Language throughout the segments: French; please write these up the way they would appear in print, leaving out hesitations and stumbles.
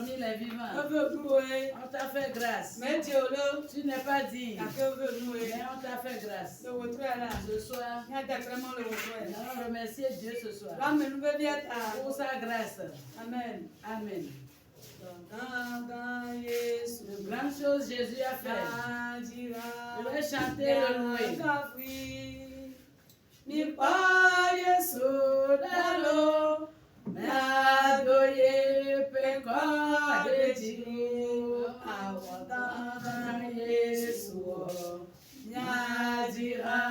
parmi les vivants. On t'a fait grâce. Tu n'es pas digne. Mais on t'a fait grâce. Ce soir, nous allons remercier Dieu ce soir pour sa grâce. Amen. Amen. De grandes choses Jésus a fait. Je vais chanter le louer. Mi paye sodalo, m'adoye pekwa de Dieu, awada Yesu, nyadira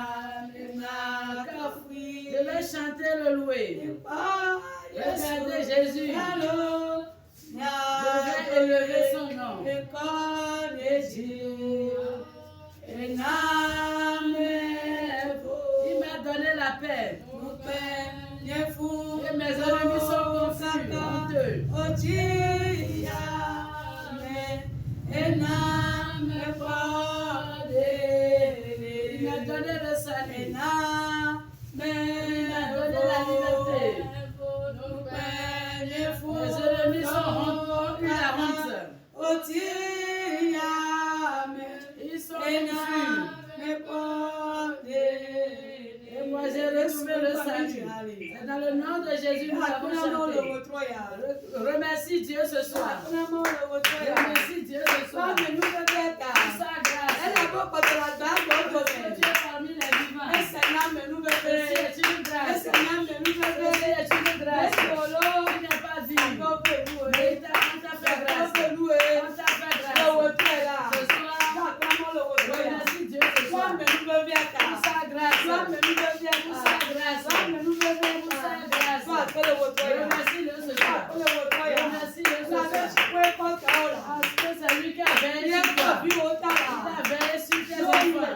nakafui. Je vais chanter le louer. Regardez Jésus. Je vais élever son nom. Il m'a donné la paix. Et mes ennemis sont confus, honteux. Il m'a donné le salut. Il m'a donné la liberté. Les ennemis sont honteux, la honte. Ils sont confus. Et moi j'ai retrouvé le salut. Et dans le nom de Jésus, nous avons chanté. Remercie Dieu ce soir. Remercie Dieu ce soir. Pour sa grâce. Dieu parmi les vivants. Ceci est une grâce. Ceci est une grâce. Tu n'es pas digne. Mais on t'a fait grâce. On t'a fait grâce. Ce soir, remercie Dieu ce soir. Pour sa grâce. Pour sa grâce. Pour sa grâce. Remercie-le ce soir. Remercie-le ce soir. Parce que c'est lui qui a veillé sur toi. Il a veillé sur tes enfants.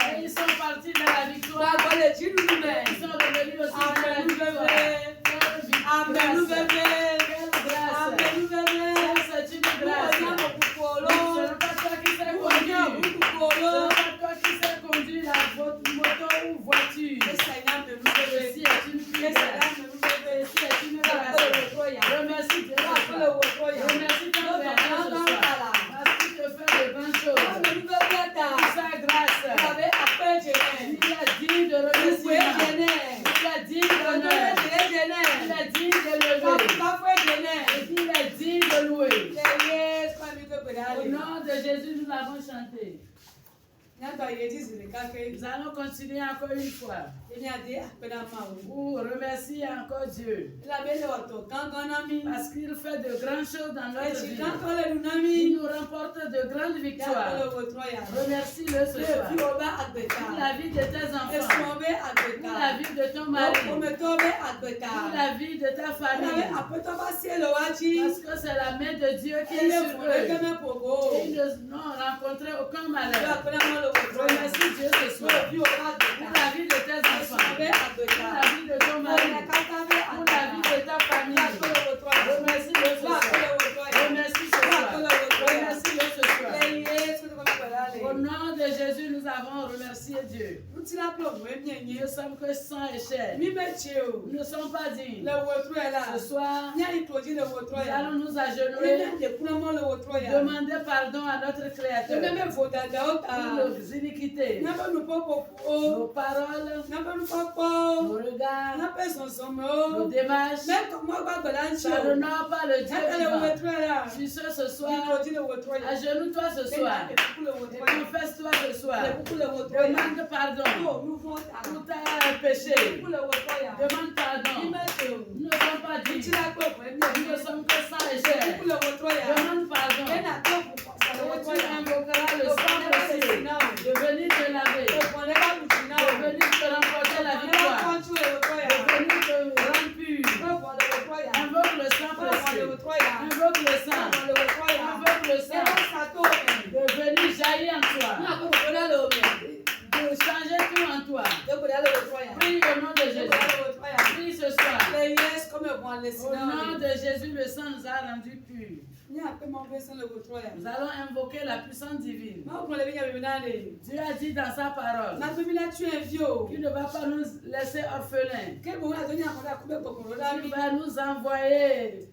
Et ils sont partis dans la victoire. Ils sont revenus aussi dans la victoire. Quelle grâce. C'est une grâce. Ce n'est pas toi qui sais conduire. Ce n'est pas toi qui sais conduire la moto ou voiture. Ceci est une grâce. Ceci est une grâce. Remercie Dieu. Remercie ton Père ce soir. Parce qu'il te fait de grandes choses. Pour sa grâce. Il a dit de remercier. Il a dit d'honneur. Il a dit de lever. Et il a dit de louer. Au nom de Jésus, nous l'avons chanté. Nous allons continuer encore une fois pour remercier encore Dieu. Parce qu'il fait de grandes choses dans notre vie. Il nous remporte de grandes victoires. Remercie-le ce soir. Pour la vie de tes enfants. Pour la vie de ton mari. Pour la vie de ta famille. Parce que c'est la main de Dieu qui est sur eux. Ils n'ont rencontré aucun malheur. Remercie Dieu ce soir. Pour la vie de tes enfants. Pour la vie de ton mari. Pour la vie de ta famille. Remercie-le ce soir. Remercie ce soir. Remercie-le ce soir. Au nom de Jésus, nous avons remercié Dieu. Nous sommes que sang et chair. Nous ne sommes pas dignes. Ce soir, nous allons nous agenouiller, demander pardon à notre Créateur pour nos iniquités, nos paroles, nos regards, nos démarches. Ça n'honore pas le Dieu vivant. Je suis sûr ce soir, agenouille-toi ce soir et confesse-toi ce soir. Demande pardon pour ta péché. Demande pardon. Nous ne sommes pas dignes. Nous ne sommes que sang et chair. Demande pardon. Et tu invoqueras le sang précieux de venir te laver, de venir te remporter la victoire, de venir te rendre pur. Invoque le sang précieux. Invoque le sang. Invoque le sang. De venir jaillir en toi. De changer tout en toi. Prie au nom de Jésus. Prie ce soir. Au nom de Jésus, le sang nous a rendus purs. Nous allons invoquer la puissance divine. Dieu a dit dans sa parole qu'il ne va pas nous laisser orphelins. Il va nous envoyer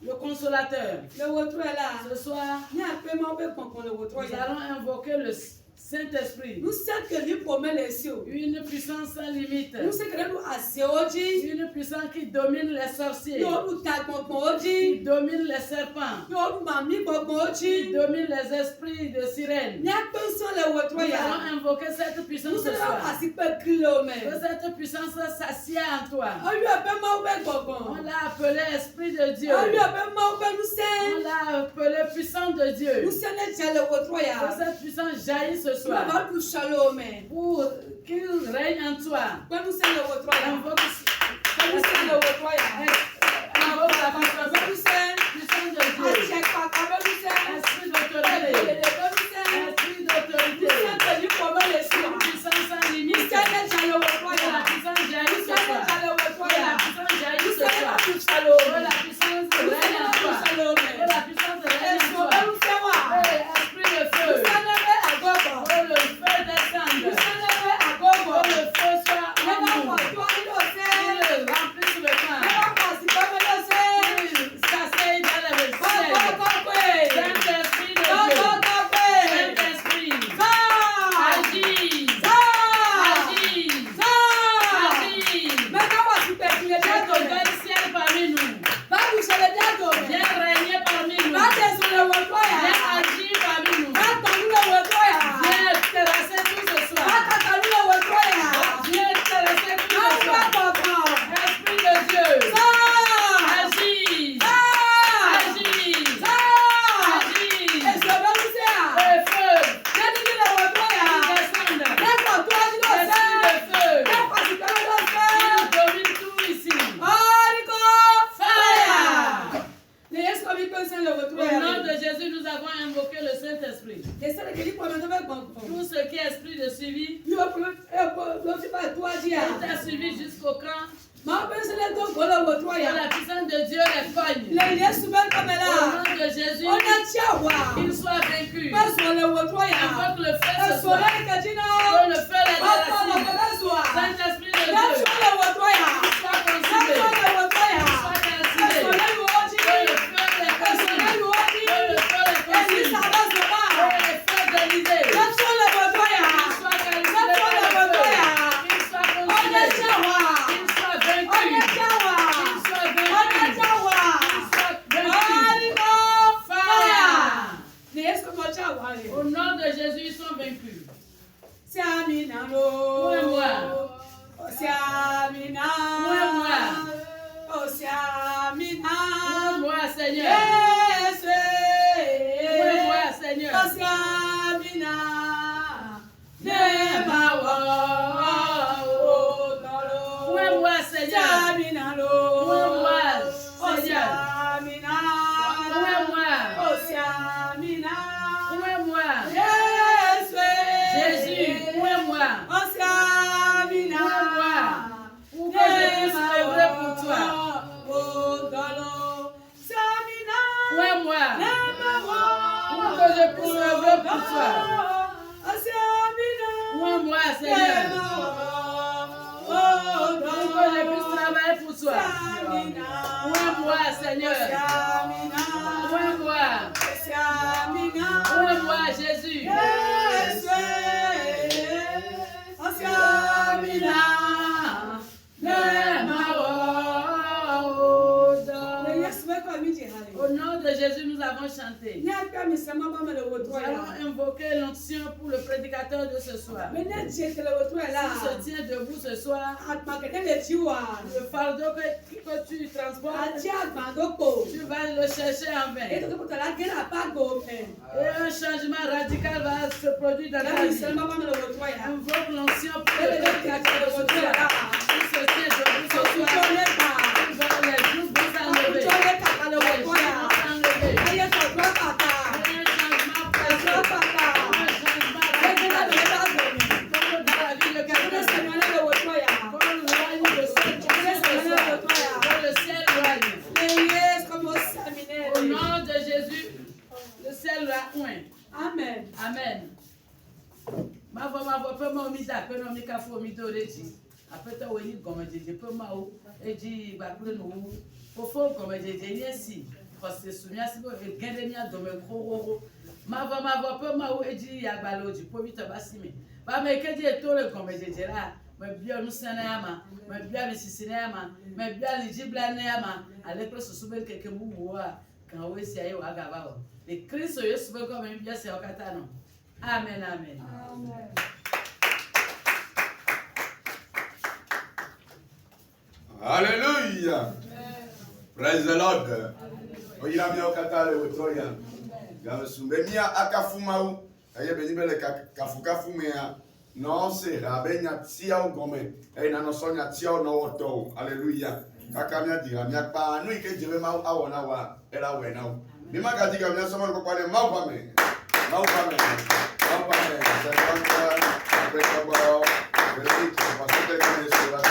le consolateur. Ce soir, nous allons invoquer le Saint-Esprit. Une puissance sans limite. Une puissance qui domine les sorciers. Qui domine les serpents. Qui domine les esprits de sirène. Nous allons invoquer cette puissance ce soir. Que cette puissance s'assied en toi. On l'a appelé Esprit de Dieu. On l'a appelé puissance de Dieu. Que cette puissance jaillisse ce soir. Pour qu'il règne en toi. Invoque la puissance de Dieu. Esprit d'autorité. Esprit d'autorité. Puissance sans limite. La puissance jaillit ce soir. La puissance jaillit ce soir. La puissance règne en toi. La puissance règne en toi. Esprit de feu. Le feu descende. Le feu soit en nous. Il remplisse le camp. Il s'asseye dans le ciel. Saint-Esprit de Dieu. Saint-Esprit. Agis. Agis. Agis. Viens tomber le ciel parmi nous. Viens régner parmi nous. Viens agir parmi nous. Viens terrasser tout ce soir. Viens terrasser tout ce soir. Esprit de Dieu. Agis. Agis. Agis. Et feu. Descende. Esprit de feu. Il domine tout ici. Au nom de Jésus, nous avons invoqué le Saint-Esprit. Tout ce qui est esprit de suivi, il t'a suivi jusqu'au camp. La puissance de Dieu les cogne. Au nom de Jésus, qu'il soit vaincu. Afin que le feu se soit. Que le feu les déracine. Saint-Esprit de Dieu, qu'il soit consumé. Qu'il soit calciné. Que le feu les consume. Que le feu les consume. Que le feu d'Élysée. Qu'il soit calciné par le feu. Qu'il soit consumé. Qu'il soit vaincu. Qu'il soit vaincu. Qu'il soit vaincu. Au nom de Jésus, ils sont vaincus. Moi. Moi, Seigneur. Moi, Seigneur. Moi, Jésus, moi. Pour que je puisse œuvrer pour toi. Moi. Pour que je puisse œuvrer pour toi. Moi, Seigneur. Pour que je puisse travailler pour toi. Moi, Seigneur. Moi, Jésus. Au nom de Jésus, nous avons chanté. Nous allons invoquer l'onction pour le prédicateur de ce soir. S'il se tient debout ce soir, le fardeau que tu transportes, tu vas le chercher en vain. Et un changement radical va se produire dans ta vie. Invoque l'onction pour le prédicateur de ce soir. S'il se tient debout ce soir, les jours vont s'enlever. Au nom de Jésus, le ciel la oint. Amen. Amen. Ma voix peut m'omida, peut nous mika fo mito reji. Après toi, oui, comme je dis, peut m'au et dit, bah pour nous, faut comme je dis, yes. parce que soumia si et gendenia do me kroro ma va peu ma ou eji ya gbaloji po vita basime ba me keji etole ko me jejera me bia nu sanama me bia mi sisinama me bia ni jiblanama ale ko susube keke mu wa kan we si ayo aga ba o le Kristo Yesu be ko me bia se okata no amen amen amen. Hallelujah. Praise the Lord. Oyira mi okata le wotoya. Gamsumbe mi akafuma u. Aye benibele kafukafu mea. Non se rabenya tia o gome. E na no sonya tia o no woto. Hallelujah. Kakamia dira mi akpa anu ike jebe ma awona wa era we na. Mi magadi ga mi so mo ko pale ma kwa me. Ma kwa me. Ma kwa me. Se kwanta bekabo. Beliki pasete kene sura.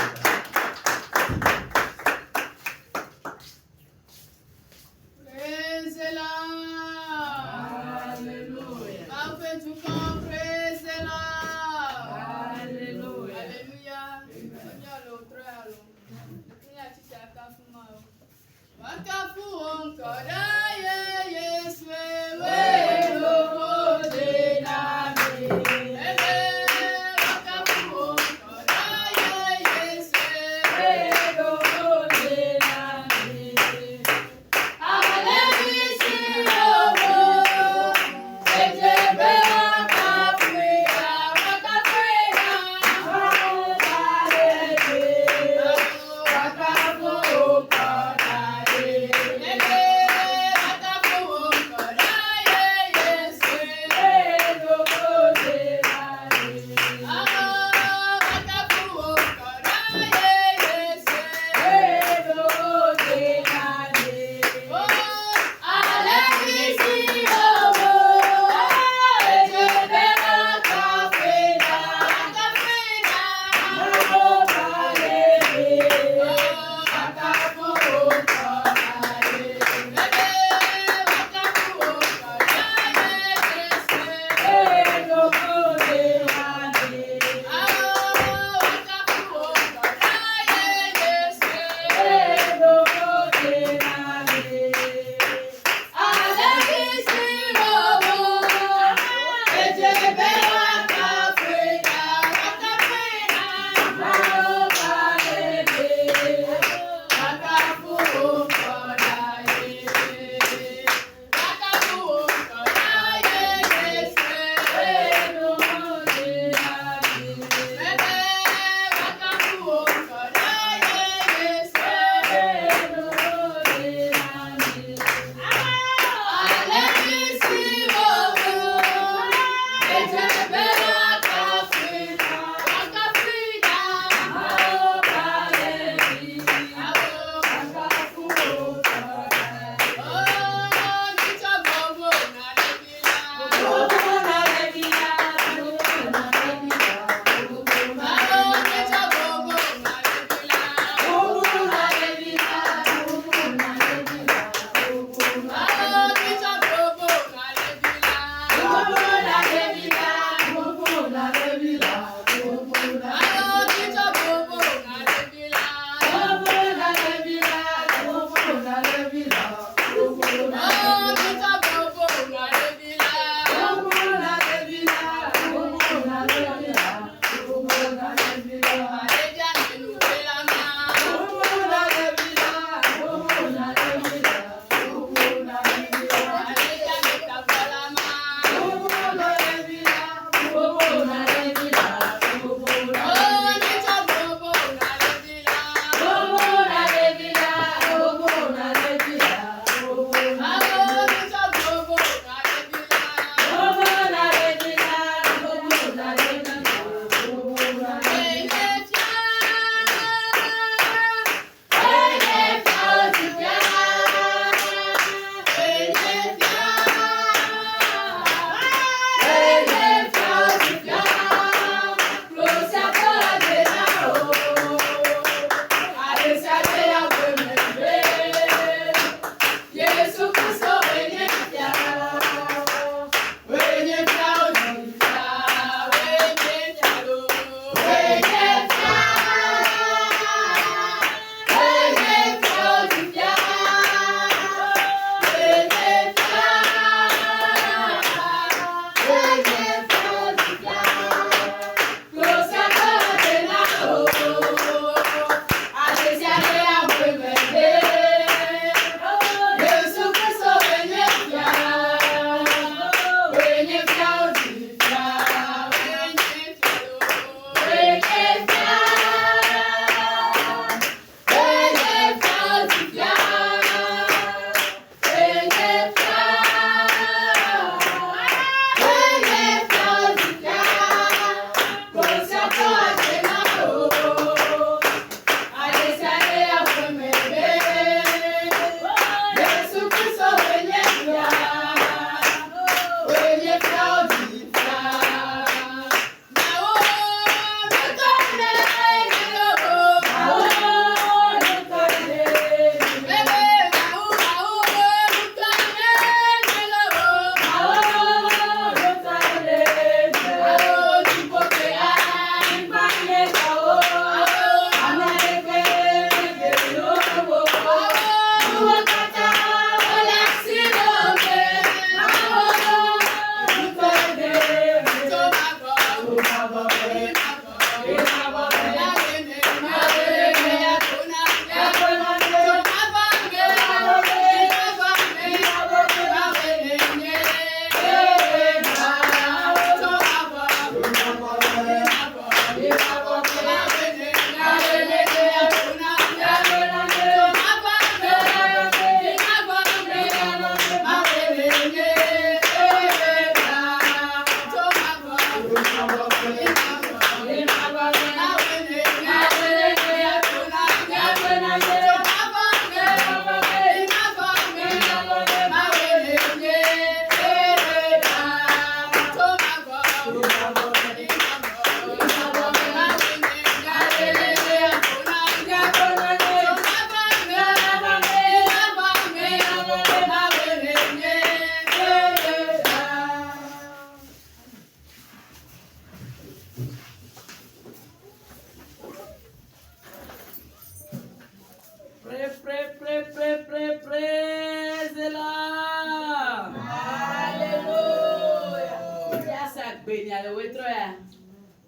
agbenya le wetroya.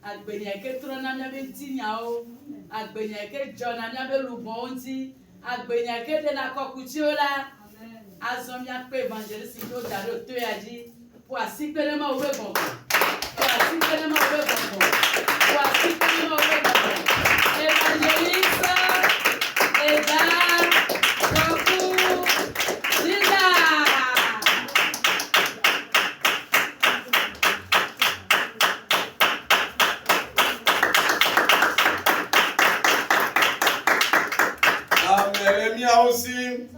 Agbenya ke trona miabe tinyawo. Agbenya ke jona miabe lubonti. Agbenya ke de na kokutiola. Azomia pe evangeliste do daro to yaji. Po asipele ma owe bongo. Po asipele ma owe bongo. Po asipele ma owe bongo. Evangeliste Eda Koku Dida. Amen. Aussi.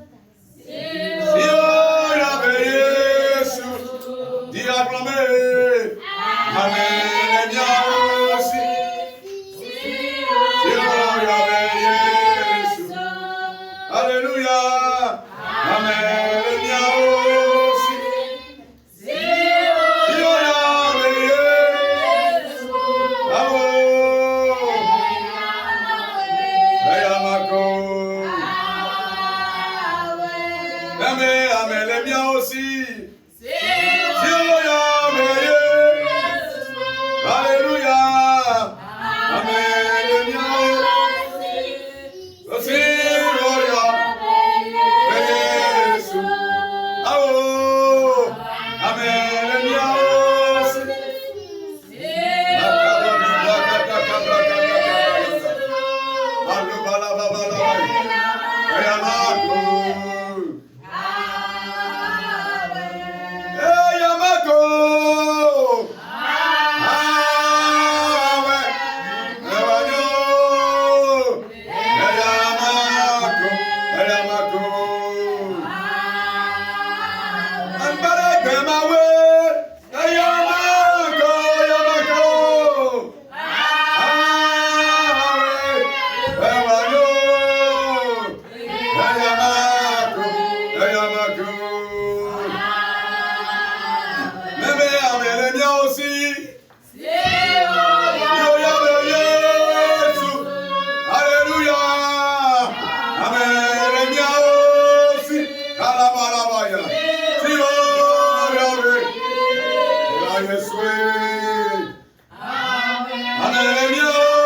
Dieu avait Jésus. Dieu a acclamé. Amen. Aussi. Dieu avait Jésus. Alléluia. Amen. Aussi. Dieu avait Jésus. Bravo. Amen, les miens aussi. Alléluia. Amen, les miens aussi. Amen, les miens aussi.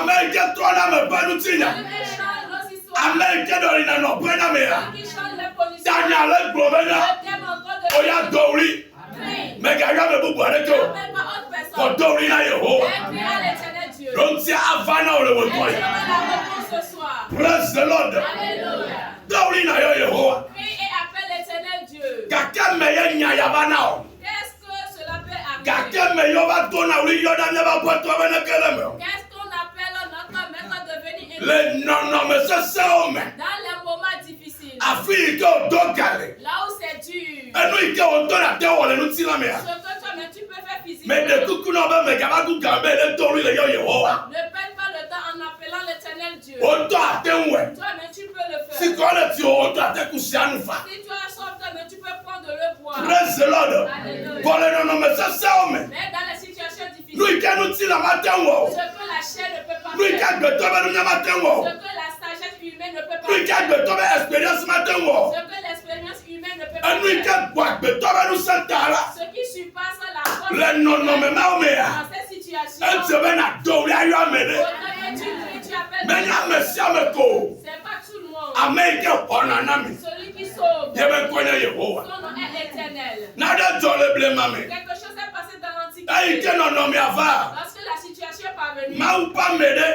Américain toi là me pas nous tiens. Américain dans les nanos pas na mea. Daniel le gouvernement. Oya Dori. Mais gaga me beaucoup avec toi. Pour Dori na Yehova. Donc c'est avant le retour. Praise the Lord. Dori na Yehova. Prie et appelle l'Éternel Dieu. Kaka me nya yabana. Qu'est-ce que cela peut arriver? Kaka me yoba tona uli yoda nyaba poto bana keleme. Qu'est-ce qu'on appelle notre maître devenir Le non mais c'est ça homme. dans les moments difficiles. Afiki o dokale. Là où c'est dur. Et nous il on donne la terre on nous tire mais. Ce que toi-même tu peux faire physiquement. Mais de coucou non ba me gaba ku gambe le Dori le Yehova. Ne perds pas le temps en appelant l'Éternel Dieu. On doit atteindre. Toi-même tu peux le faire. Si tu as le tio on doit te coucher à nous fa. Si tu as soif, toi-même tu peux prendre le boire. Praise the Lord. Alléluia. Pour le non mais c'est ça homme. Mais dans les situations difficiles, Nous il nous tire la matin ce que la chair ne peut pas nous il faire, de tomber nous matin ce que la sagesse humaine ne peut pas nous il faire, de tomber expérience matin ce que l'expérience humaine ne peut et pas nous il faire, de tomber nous santara. ce qui surpasse la force Le non mais dans cette situation. un semaine à Dori à yo amene. Autant que tu pries, tu appelles Mais Dieu. na monsieur me ko. C'est pas tout le monde. Américain onanami. Celui qui sauve, Je me connais Yehova. son nom est éternel. Nada jole blé mamé. Quelque chose est passé dans Aïe l'Antiquité. que non mais ava. Lorsque la situation est parvenue, Ma ou pas m'aider.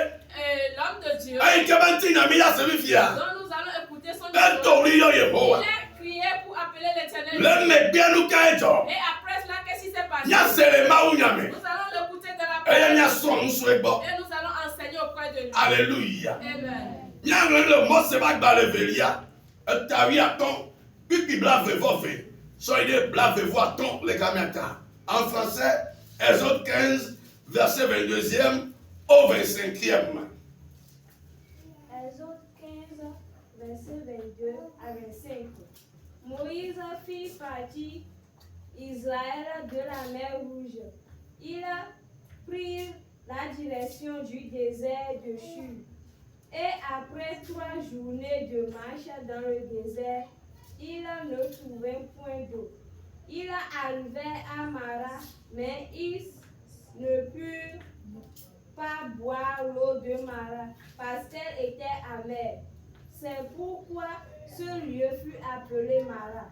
l'homme de Dieu, Aïe que bantina mi ya se fia. dont nous allons écouter son Un nom, Dori yo il Yehova. a crié pour appeler l'éternel. Le me bien nous kaejo. Et après cela, qu'est-ce qui s'est passé? Nya sele ma ou nyame. Nous allons l'écouter dans la Et parole. nya so nso ebo. Et nous allons enseigner auprès de lui. Alléluia. Amen. Nya le mo se ba gba le velia. Tawi aton. Puis blave vove. Soyez blave voiton les gamiata. En français, Exode 15 verset 22e au 25e. Exode 15, verset 22 à 25. Moïse fit partir Israël de la mer Rouge. Il prit la direction du désert de Shur. Et après 3 journées de marche dans le désert, il ne trouvait point d'eau. Il arrivait à Mara, mais ils ne purent pas boire l'eau de Mara, parce qu'elle était amère. C'est pourquoi ce lieu fut appelé Mara.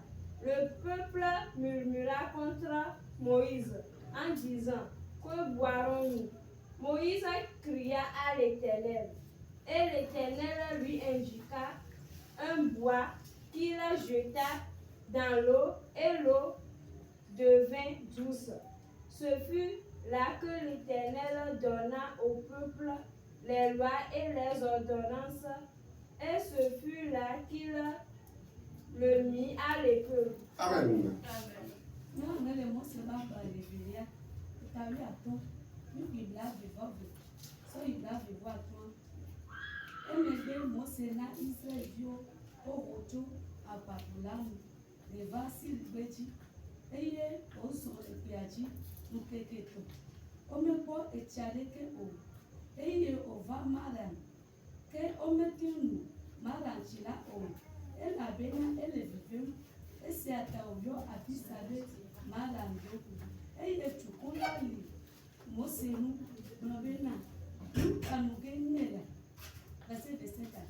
Le peuple murmura contre Moïse en disant: Que boirons-nous? Moïse cria à l'Éternel, et l'Éternel lui indiqua un bois qu'il jeta dans l'eau, et l'eau devint douce. Ce fut là que l'Éternel donna au peuple les lois et les ordonnances, et ce fut là qu'il le mit à l'épreuve. Amen. Non, mais les mots se battent dans les villas. Tu as vu à toi, nous qui blavent de votre, soit ils blavent de voir toi. Et maintenant, moi, c'est là, Israël, Dieu, au retour à Babylone, les vassils, Betty, et on se repiaji, nous quelques temps. Comme quoi, et tiare que on, et on va maran, que on met nous, maran, chila, on, et la bena, et les vivants. Esse ataovyo apisale mara ndogo. Eye tukulali mosenu nobena. Kanugenyela. Verset 27.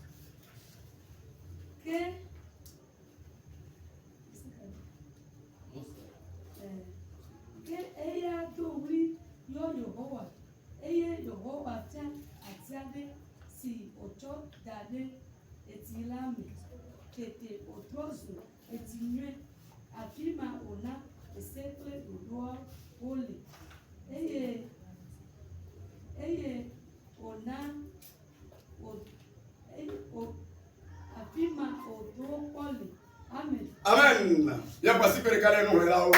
Que eya dowri yo Yehowa. Eye Yehowa tia atiade si ocho dade etilame. Kete otrozo etinue afima ona esekle dodoa ole eye ona afima odo ole. Amen. Amen. Ya pasi perekale no hela o.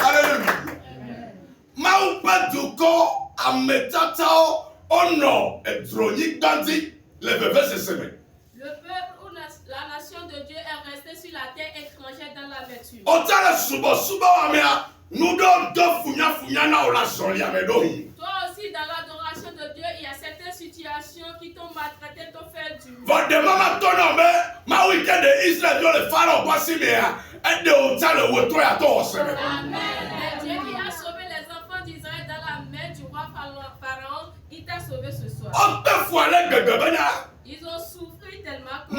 Alléluia. Mau paduko ametatao ono etroni gandi le bébé se seme. Le peuple ou la nation de Dieu est resté sur la terre étrangère dans l'amertume. Otala subo amea nudo do funya na ola soli amedohi. Toi aussi, dans l'adoration de Dieu, il y a certaines situations qui t'ont maltraité, t'ont fait du mal. Votre maman tonombe ma weekend de Israël le pharaon pasi mea et de otala woto ya to seme. Amen. Et Dieu qui a sauvé les enfants d'Israël dans la mer sauver ce soir. Ils ont souffert tellement que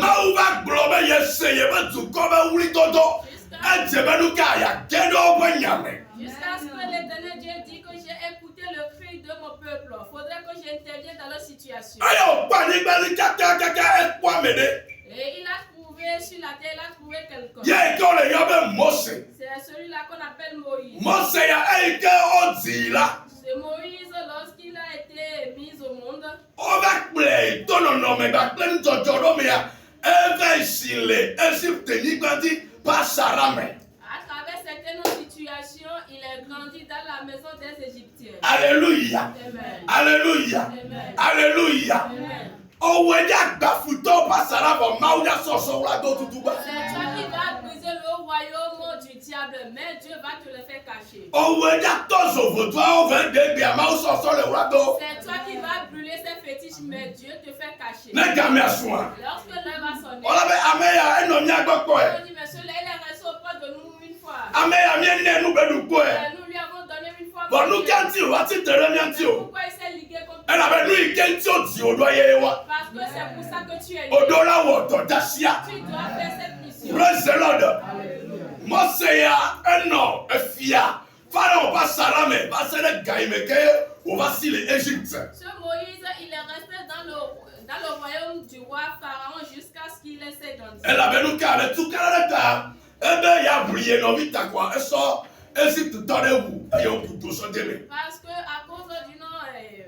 jusqu'à ce que l'Éternel Dieu dit que j'ai écouté le cri de mon peuple. Il faudrait que j'intervienne dans leur situation. Et il a trouvé sur la terre, il a trouvé quelqu'un. C'est celui-là qu'on appelle Moïse. C'est Moïse, lorsqu'il a été mis au monde, à travers certaines situations, il est grandi dans la maison des Égyptiens. Alléluia. Amen. Alléluia. Amen. Alléluia. Amen. C'est toi qui vas briser le royaume du diable, mais Dieu va te le faire cacher. C'est toi qui vas brûler ces fétiches, mais Dieu te fait cacher. Lorsque l'heure va sonner, on dit, monsieur, là, il est resté auprès de nous une fois. Nous lui avons donné une fois. Pourquoi il s'est ligué contre nous? Parce que c'est pour ça que tu es lié. Tu dois faire cette mission. Praise the Lord. Moseya eno efia Pharaon va salame va se le gaimeke on va si l'Égypte. Ce Moïse, il est resté dans le royaume du roi Pharaon jusqu'à ce qu'il ait 7 ans. Elle avait nous calé tout caleta. Ebe ya briller no vita quoi. Eso Égypte dans les roues. Et on peut tout se démer. Parce que à cause du nom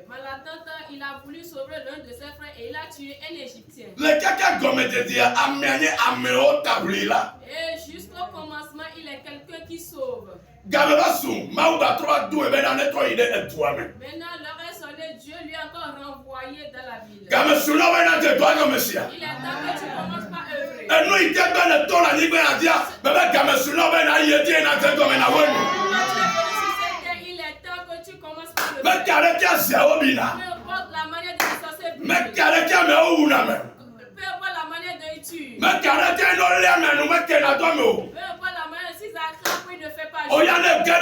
maladante, il a voulu sauver l'un de ses frères et il a tué un Égyptien. Le kaka gomme te dire amenye ameo tablila. Et jusqu'au commencement, il est quelqu'un qui sauve. Gamebasu mauba trois deux ebe na netto ide etouame. Maintenant, l'heure est sonnée, Dieu lui a encore renvoyé dans la ville. Gamesu no wena te toi comme sia. Il est temps que tu commences par œuvrer. Et nous, il y a bien de temps à dire, mais quand je suis là, il y a des gens qui ont Il est temps que tu commences par œuvrer. mais quand il y a des gens Peu importe la manière de se mais quand il y a des gens qui ont peu importe la manière de tuer. mais quand il y a des gens qui ont mais quand il y a des gens Peu importe la manière, si ça craque, il ne fait pas qui ont jouer. des gens qui ont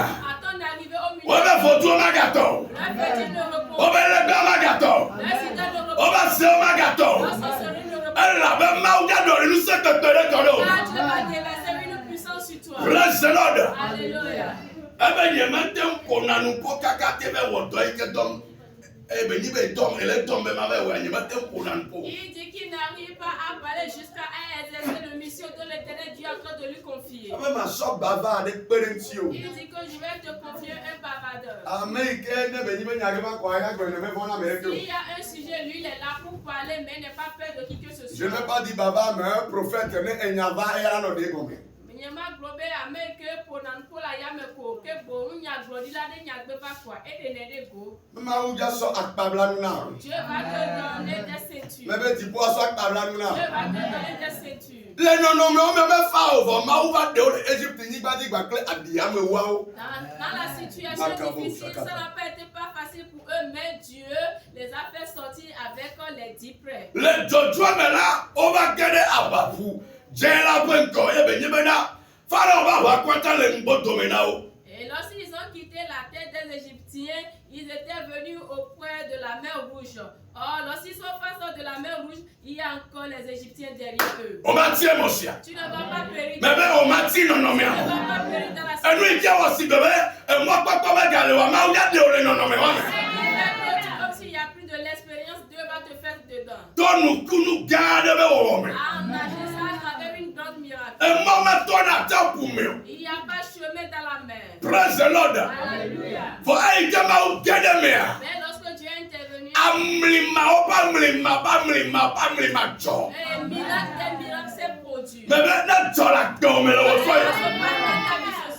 À ton arrivée au milieu, on va faire tout ma gâteau. le petit ne répond On va le faire ma gâteau. Le sida ne répond On va faire ma gâteau. La sorcellerie ne répond Elle a même mal gâteau, nous sommes que tu es Dieu va déverser une puissance sur toi. Bless the Lord. Alléluia. Eh bien, il y a maintenant qu'on a nous pour cacater vers votre oeil que dom. Eh bien, il est dom, il est tombé ma mère, il y a maintenant qu'on a nous. Il dit qu'il n'arrive pas à parler jusqu'à exercer la mission que l'Éternel Dieu est en train de lui confier. Même ma soeur bavard avec Perentio. Il dit que je vais te confier un bavardeur. Américain, ne venez pas y arriver à quoi, il y a un S'il y a un sujet, lui, il est là pour parler, mais il n'est pas peur de qui que ce soit. Je n'ai pas dit bavard, mais un prophète, mais il n'y a pas un an de combien. Nyama globe ame ke ponan pola yame ko ke bo nya glodi la de nya gbe pa kwa e de ne de go. Ma ou ja so akpabla nou na. Dieu va te donner des ceintures. Me be ti po so akpabla nou na. Dieu va te donner des ceintures. Le non non me o me fa over ma ou va de Égypte ni gba digba kle adia me wa o. Dans la situation difficile, ça n'a pas été pas facile pour eux, mais Dieu les a fait sortir avec les 10 prêts. Le jojo me la o va gade abafu. Jela penko e be nyebena. Pharaon va voir kwanta le mboto mena o. Et lorsqu'ils ont quitté la terre des Égyptiens, ils étaient venus auprès de la mer Rouge. Or, lorsqu'ils sont face de la mer Rouge, il y a encore les Égyptiens derrière eux. On m'a tiré mon chien. Tu ne vas pas périr. Mais on m'a tiré non non mais. Tu ne vas pas périr dans la Et nous il y a aussi bébé et moi papa m'a galé wa ma ou ya de ole non non mais wa. Comme s'il n'y a plus de l'expérience, Dieu va te faire dedans. Toi nous nous garde be o me. En agissant à travers une grande miracle. Et maman toi na ta pour me. Il n'y a pas chemin dans la mer. Praise the Lord. Alléluia. For I come out get me. Mais lorsque Dieu est intervenu, Amlima o pa mlima jo. un miracle s'est produit. Mais maintenant tu la comme le Ce soir.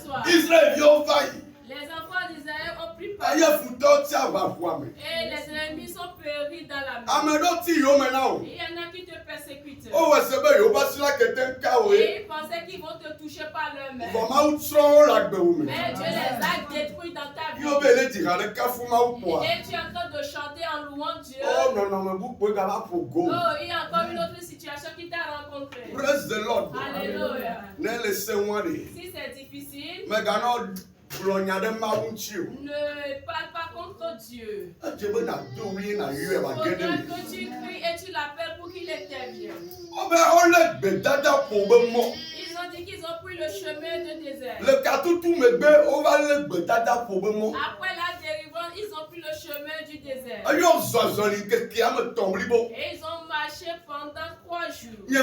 soir, Israël yo failli. les enfants d'Israël ont pris peur. Aye futo ti ava fwa me. Et les ennemis sont péris dans la mer. Amedo ti yo me na o. Il y en a qui te persécutent. O we se be yo ba si la keten ka o Et e. ils pensaient qu'ils vont te toucher par leur main. Bo ma u tro la gbe o me. Mais Dieu les a détruits dans ta vie. Yo be le ti le ka fu ma u po. Et tu es en train de chanter en louant Dieu. Oh non non me bu po ga ba po go. Oh, il y a encore une autre situation qui t'a rencontré. Praise the Lord. Alléluia. Ne le se won de. Si c'est difficile, Me ga no Ne parle pas contre Dieu. Faudrait que tu cries et tu l'appelles pour qu'il intervienne. Ils ont dit qu'ils ont pris le chemin de désert. Après la délivrance, ils ont pris le chemin du désert. Et ils ont marché pendant 3 jours. Je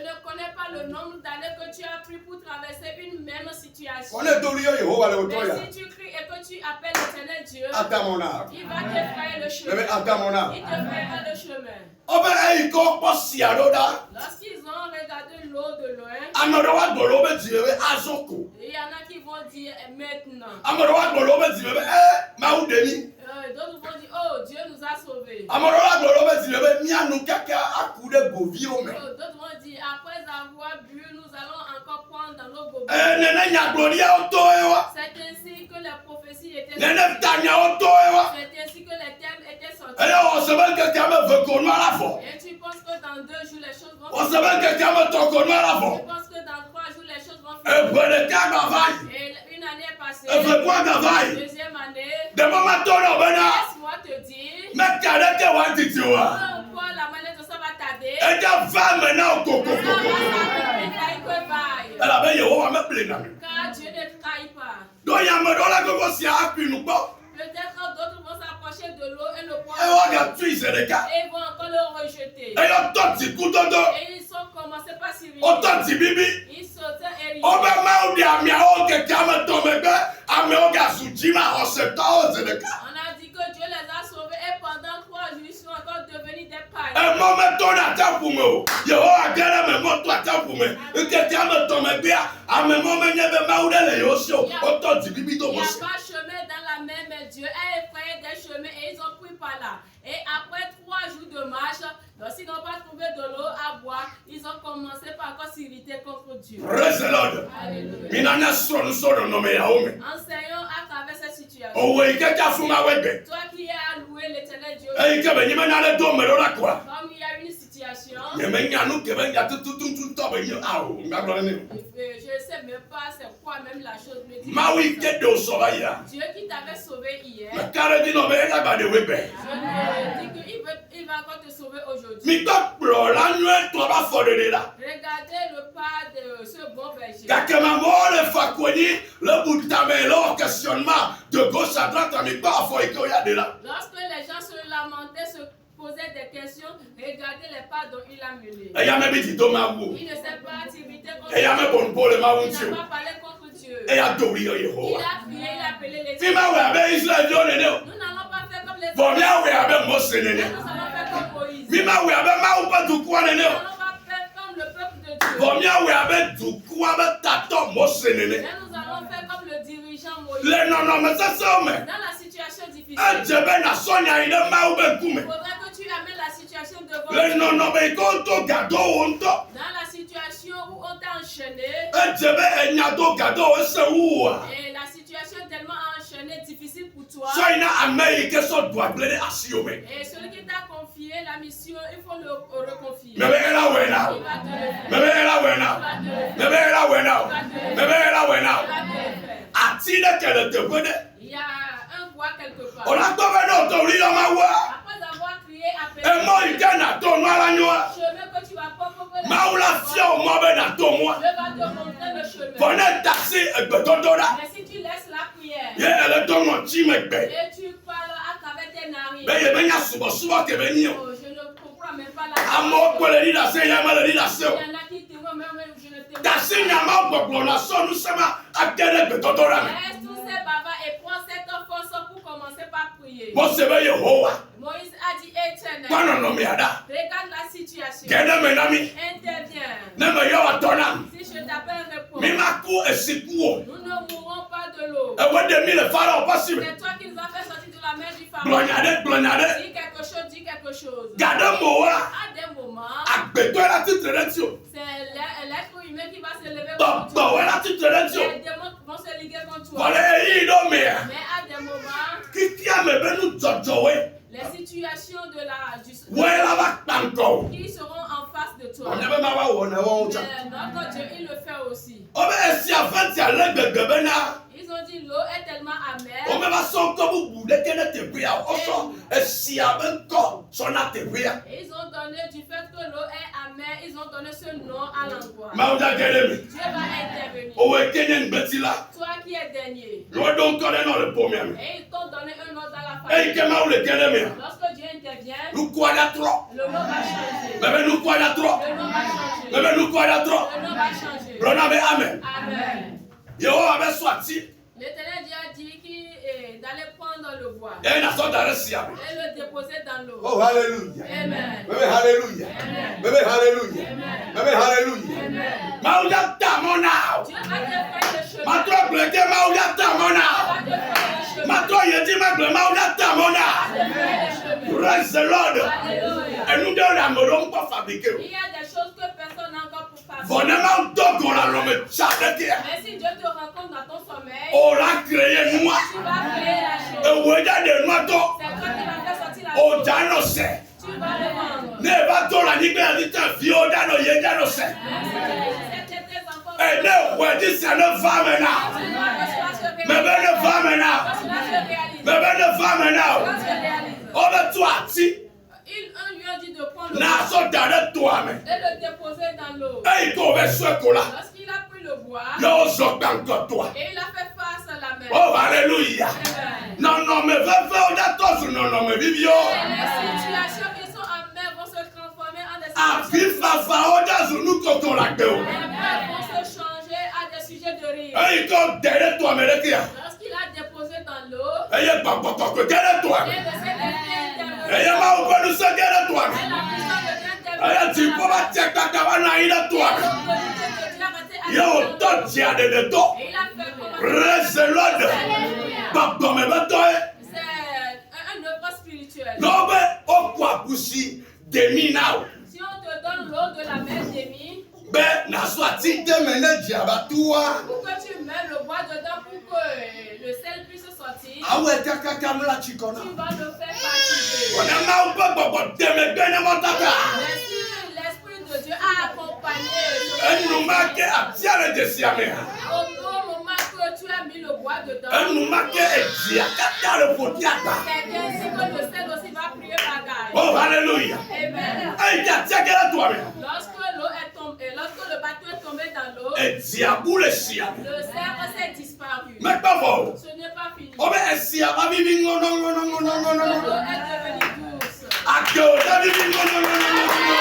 ne connais pas le nombre d'années que tu as pris pour traverser une même situation. Mais si tu cries et que tu appelles l'Éternel Dieu, il va te frayer le chemin. Il te frayera le chemin. Lorsqu'ils ont regardé l'eau de loin, il y en a qui vont dire maintenant. D'autres vont dire, oh, Dieu nous a sauvés. D'autres vont dire, après avoir bu, nous allons encore prendre dans nos gobeles. C'est ainsi que la prophétie était sortie. C'est ainsi que les thèmes étaient sortis. Et tu penses que dans 2 jours les choses vont finir. Tu penses que dans 3 jours les choses vont finir. Et une année est passée. Deuxième année. Laisse-moi te dire. Pourquoi la manette de ça va tarder? Car Dieu ne trahit pas. Peut-être que d'autres vont s'approcher de l'eau et le prendre. Et vont encore le rejeter. Et ils sont commencés par s'irriter. Ils sautaient et riaient. On a dit que Dieu les a sauvés et pendant 3 jours ils sont encore devenus des païens. Il n'y a pas chemin dans la mer, mais Dieu a effrayé des chemins et ils ont pris par là. Et après 3 jours de marche, lorsqu'ils n'ont pas trouvé de l'eau à boire, ils ont commencé par encore s'irriter contre Dieu. Alléluia. Enseignons à travers cette situation. Toi qui as loué l'Éternel Dieu, comme il y a une situation, je ne sais même pas c'est quoi même la chose. Dieu qui t'avait sauvé hier, je dis qu'il va encore te sauver aujourd'hui. Regardez le pas de ce bon berger. Lorsque les gens se lamentaient, se posaient des questions, regardez les pas dont il a mené. Il ne s'est pas irrité contre Dieu. Il n'a pas parlé contre Dieu. Il a crié, il a appelé les Nous n'allons pas faire comme les autres. Nous allons faire comme Moïse. Nous n'allons pas faire comme le peuple de Dieu. Mais nous allons faire comme le dirigeant Moïse. Dans la situation difficile, il faudrait que tu amènes la situation devant Dieu. Dans la situation où on t'a enchaîné, et la situation est tellement enchaînée, difficile pour toi, et celui qui t'a confié la mission, il faut le reconfier. Il va te le faire. Il y a un bois quelque part. Après avoir crié, appelé, chemin que tu vas pas Dieu va te montrer le chemin. Mais si tu laisses la prière et tu parles à travers tes narines, je ne comprends même pas la parole. Il y en a qui te voient même je ne te vois pas. Laisse tous ces bavards et prends cette force pour commencer par prier. Moïse a dit Éternel, regarde la situation. Interviens. Si je t'appelle, réponds. Nous ne mourrons pas de l'eau. C'est toi qui nous as fait sortir de la mer du Pharaon. Dis quelque chose. À des moments, c'est l'être humain qui va se lever contre toi. Les démons vont se liguer contre toi. Mais à des moments, les situations de la justice qui seront en face de toi. toi. On avait ma wa wona wa ucha. Mais notre Dieu, il le fait aussi. O be si afanti ale gbegbe na. Ils ont dit l'eau est tellement amère. O me ba son ko bu de kene te bia. O so si aben ko so na te bia. Et ils ont donné du fait que l'eau est amère, ils ont donné ce nom à l'endroit. Ma uja kelemi. Dieu va intervenir. O we kenyen beti la. Toi qui es dernier. Lo don ko le no le pomia mi. Et ils t'ont donné un nom dans la E famille. ke ma u le kelemi. Lorsque Dieu intervient, Lu kwa da tro. le nom va changer. Bebe lu kwa da tro. Le nom va changer. Bebe lu kwa da tro. Le nom va changer. Brona be amen. Amen. Yehowa be swati. L'Éternel Dieu a dit d'aller prendre le bois E na so dare si abi. et le déposer dans l'eau. Oh hallelujah. Amen. Bebe hallelujah. Amen. Bebe hallelujah. Amen. Bebe hallelujah. Amen. Ma uja ta mo now. Dieu va te faire le chemin. Ma tro bleke ma uja ta mo Va now. te faire le chemin. Ma tro yeti ma gle ma uja ta mo Va now. te faire le chemin. Praise the Lord. Alléluia. E nu de la mo don pa fabriquer. Il y a des choses que personne n'a encore pour faire. Bonnement dogo la lo me chade ki. Mais si Dieu te rencontre dans ton sommeil, O la créé moi. tu vas créer la chose. E weja de no to. C'est toi qui vas faire sortir la O chose. ja no se. Tu vas le vendre. Ne ba to la ni gbe ni ta fi o da no ye ja no se. Même si tu es tes enfants, E ne we di se no va me now. tu dois que cela se réalise. Me be ne va me now. Que cela se réalise. Me be ne va me now. Cela se réalise. O be to ati. Un lui a dit de prendre le Na bois so dare to ame. et le déposer dans l'eau. E ko be so ko la. Lorsqu'il a pris le bois Yo zo kan ko to. et il a fait face à la mer. Oh hallelujah. Amen. Non me ve o da to su non me vivio. Et les situations qui sont en mer vont se transformer en des A situations. fi fa o da su nu ko to la gbe o. Les mers vont se changer à des sujets de rire. E ko dere to me le ki. Lorsqu'il a déposé dans l'eau, E ye gbagbo ko dere to et ame. le Saint-Esprit intervenir. E ye ma o ko nu se dere to ame. Et la puissance de Dieu E ye ti ko ba che ka ka wa na ire to ame. l'autorité de Dieu a été Yo activée. to ti ade de to. Et il a fait comment? Praise the Lord. Gbagbo me be to e. C'est un œuvre spirituelle. No be o kwa busi de mi now. Si on te donne l'eau de la mer d'Émi, Be na so ati de me ne ji abatua. pour que tu mets le bois dedans pour que le sel puisse sortir, Awe te ka ka mla chikona. tu vas le faire partir. Ona ma o gbagbo de me gbe ne mo tata. Mais si l'Esprit de Dieu a accompagné Enu ma ke ati ale de si ame. au moment que tu as mis le bois dedans, Enu ma ke eji akata le poti ata. c'est ainsi que le sel aussi va prier bagaille. Oh hallelujah. Amen. E ja ti ke to ame. Lorsque l'eau est tombée, lorsque le bateau est tombé dans l'eau, E ti abule si ame. le cerf s'est disparu. Me pa fo. Ce n'est pas fini. O be esi aba bibi ngono ngono ngono ngono L'eau ngono. est devenue douce. Akdo da bibi ngono ngono ngono.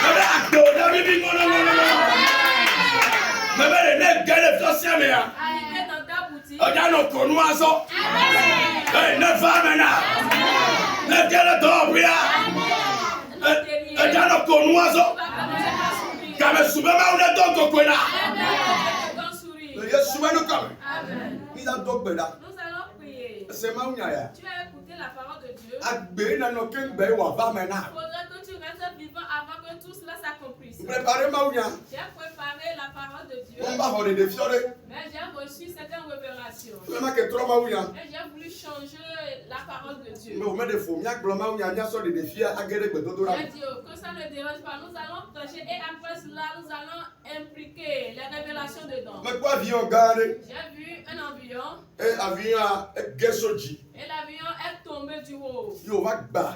Bebe akdo da bibi ngono ngono ngono. Bebe ne gele fio si ame ya. Arrivé dans ta boutique, Oja no konu aso. E ne va me na. Ne gele to bia. E ja no konu aso. tu vas commencer à sourire. Kame sube ma une to ko kwena. Amen. Donc sourire. Ye sube no kame. Amen. Ni da to gbeda. Nous allons prier. Se ma unya ya. Tu as écouté la parole de Dieu. Agbe na no ken gbe wa va me na. Il faudrait que tu restes vivant avant que tout cela s'accomplisse. Prepare ma unya. J'ai préparé la parole de Dieu, On va ho de fiore. mais j'ai reçu certaines révélations. Se ma ke tro ma unya. Et j'ai voulu changer la parole de Dieu. Me o me de fo mi agbo ma unya nya so de fia agere gbe to ra. J'ai dit que ça ne dérange pas. Nous allons prêcher et après cela, nous allons impliquer les révélations dedans. Me kwa avion gare. J'ai vu un avion E avion gesoji. et l'avion est tombé du haut. Yo va gba.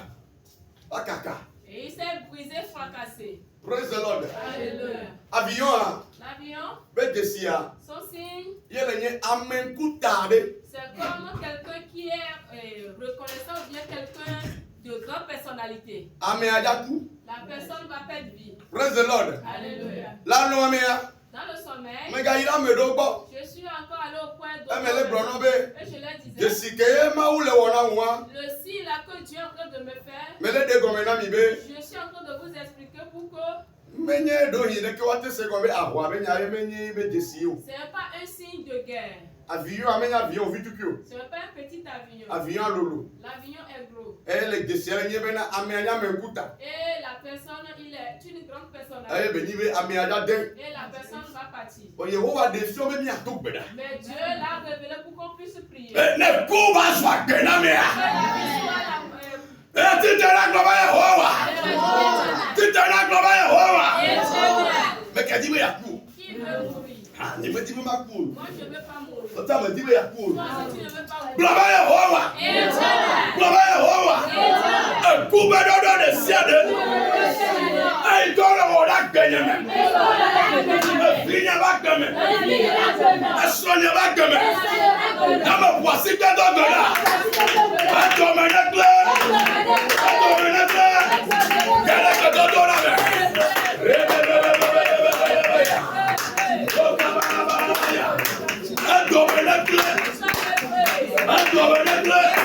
Ba kaka. Et il s'est brisé, fracassé. Praise the Lord. Alléluia. Avion a L'avion, be gesia. son signe, Yele nye amen kutade. c'est comme quelqu'un qui est reconnaissant ou bien quelqu'un de grande personnalité. Ame ajaku. La personne va perdre vie. Praise the Lord. Alléluia. La no ame ya. Dans le sommeil, Me ga ira me do gbo. je suis encore allé au point E me le brono be. et je leur disais, Gesike ma ule wona wa. le signe là que Dieu est en train de me faire, Me le de gome na mi be. je suis en train de vous expliquer pour que Menye do hi de ke wate se gome ahwa be nya menye be gesi o. ce n'est pas un signe de guerre. Avion amenya avion vitukio. Ce n'est pas un petit avion. Avion lolo. L'avion est gros. E le gesi nye be na ame anya me kuta. Et la personne, il est une grande personne. E be ni be ame aja den. Et la personne va partir. O Yehowa de fio be mi atok gbeda. Mais Dieu l'a révélé pour qu'on puisse prier. E ne ku ba so agbe na me Que a. la vie soit Titana global Yehova. Titana global Yehova. Mais qu'elle dit mais il y a cool. Ah, il me dit mais ma cool. Moi, je ne veux pas mourir. Autant me dit mais il y a cool. Toi, si tu ne veux pas mourir. Global Yehova. Global Yehova. Un coup de le ciel. Il donne le rôle à gagner même. Il n'y a pas de même. Il n'y a pas de même. Dans ma voici que dans de là. Un domaine clair. Un domaine clair. Quel est le dos là? Un domaine clair. Un domaine clair. Un domaine clair.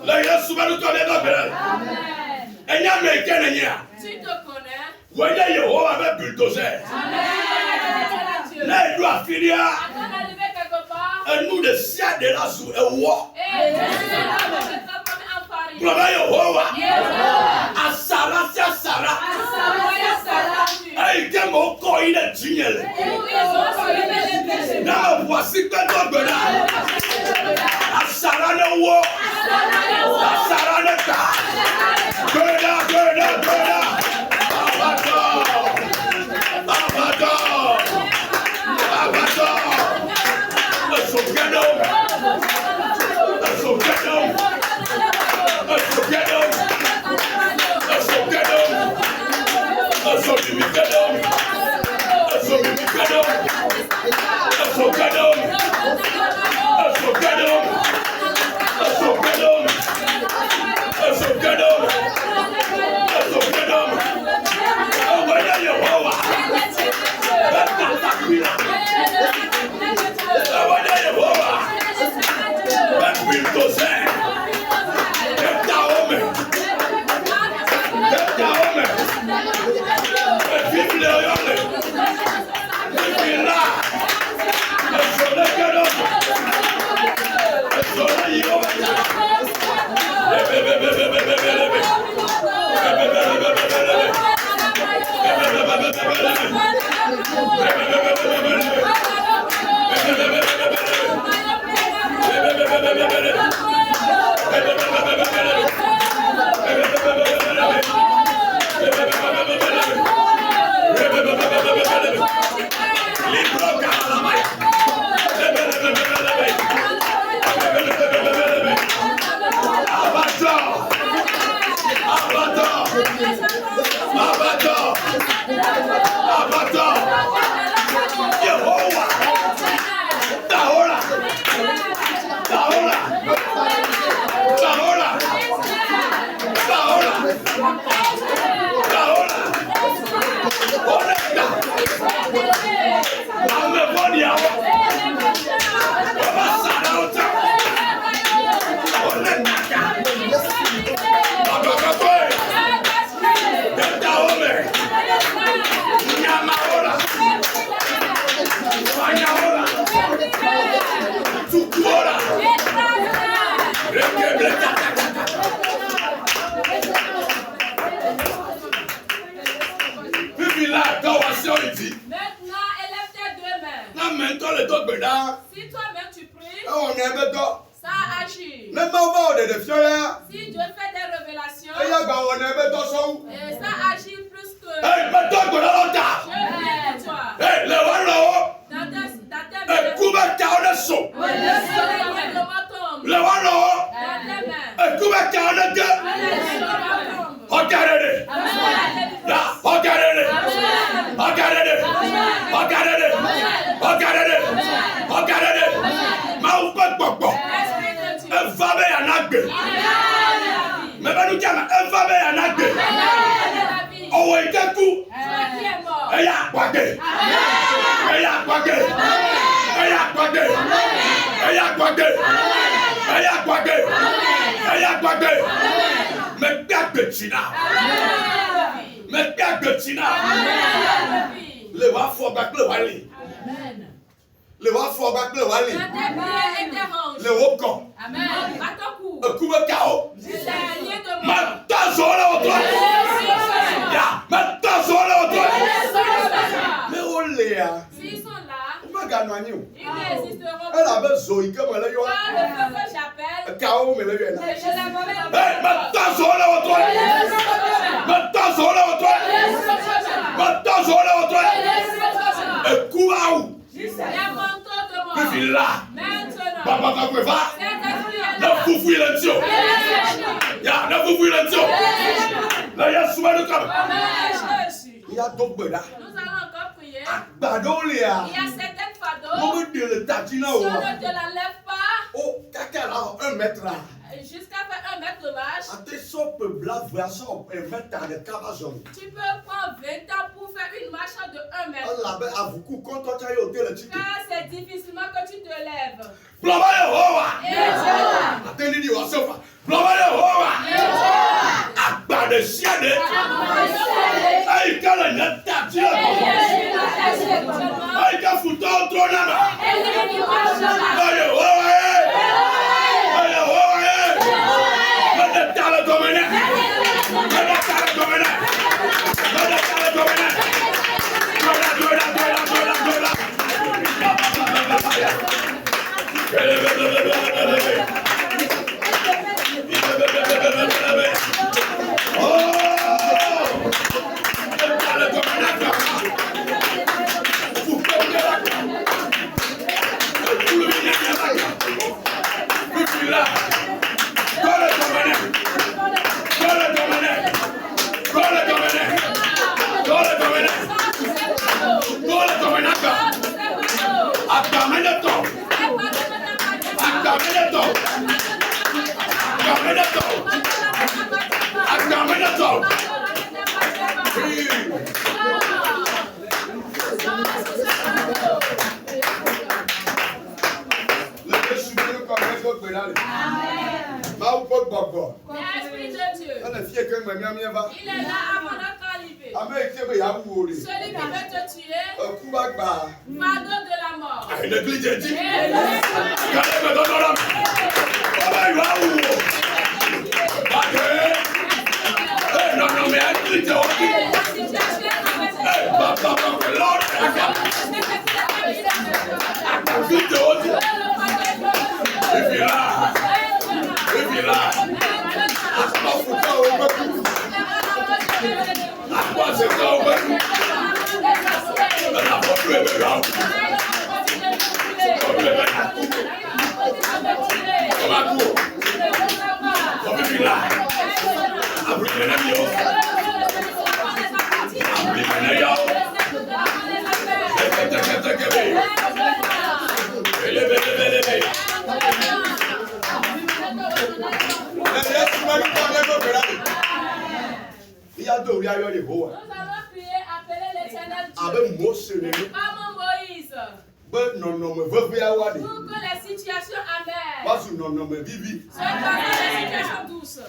Le Yesu va nous donner notre belle. Et il y a américain, il y a. Tu te connais. Voyez Yehova avec bulldozer. Là, il doit finir. Attends d'arriver quelque part. Et nous, de sia de la sous et wa. Et tu seras transformé en farine. Gloire Yehova. Asara, c'est Asara. Et il dit mon corps, il est tunnel. Dans voici que ton bonheur. Asara ne wo. Asara ne ta. Goda. Si toi-même tu pries, on est ça agit. même pas Si Dieu fait des révélations, et ça agit plus que hey, mais toi, je vis toi. hey, le voilà, Dans tes et mains, couvert car on est chaud. le soleil tombe. Le voilà, Dans tes mains, et couvert car on est deux. le soleil tombe. Regardez-les. Là, regardez-les. Regardez-les. Regardez-les. Regardez-les. Regardez-les. Ma ou pas de bon. Un fameux en agbe. Mais pas nous dire, un fameux en agbe. On va être un coup. Et y'a quoi que? Et y'a quoi que? Et y'a quoi que? Et y'a quoi que? Et y'a quoi que? Et y'a quoi que? Mais bien que Tina. Mais bien que Tina. Le va fort back le wali. Le va fort back le wali. Le haut corps. Amen. À ton cou. Le coup de chaos. C'est lié de moi. Maintenant, je vais au toit. Maintenant, je vais au toit. Mais on l'est. S'ils sont là, On va gagner. ils n'existeront Elle pas. avait Zoé comme elle a eu. Quand le feu que j'appelle, Chaos, mais le je l'appelle. maintenant, je vais au toit. Maintenant, je vais au toit. Maintenant, je vais au toit. Et coup à où? Les manteaux de mort. Puis là. Maintenant. Papa, papa, Cet esprit est là. ne vous fouillez là-dessus. Ya, ne vous fouillez là-dessus. Là, il y a souvent le comme. Il y a d'autres bêtes là. Nous allons encore prier. Bado, Il y a certaines fardeaux. on veut dire le tatina. Si on ne te la lève pas, Oh, caca là, 1 mètre là. jusqu'à faire 1 mètre de marche, A tes sopes blas, voyons, 1 mètre de cabazon. tu peux prendre 20 ans pour faire une marche de 1 remettre. Car c'est difficilement que tu te lèves. L'Esprit de Dieu, il est là avant notre arrivée. Celui qui veut te tuer, pardon de la mort. Nous allons prier, appeler l'Éternel Dieu. Maman Moïse. Pour que les situations amères se transforment en situations douces.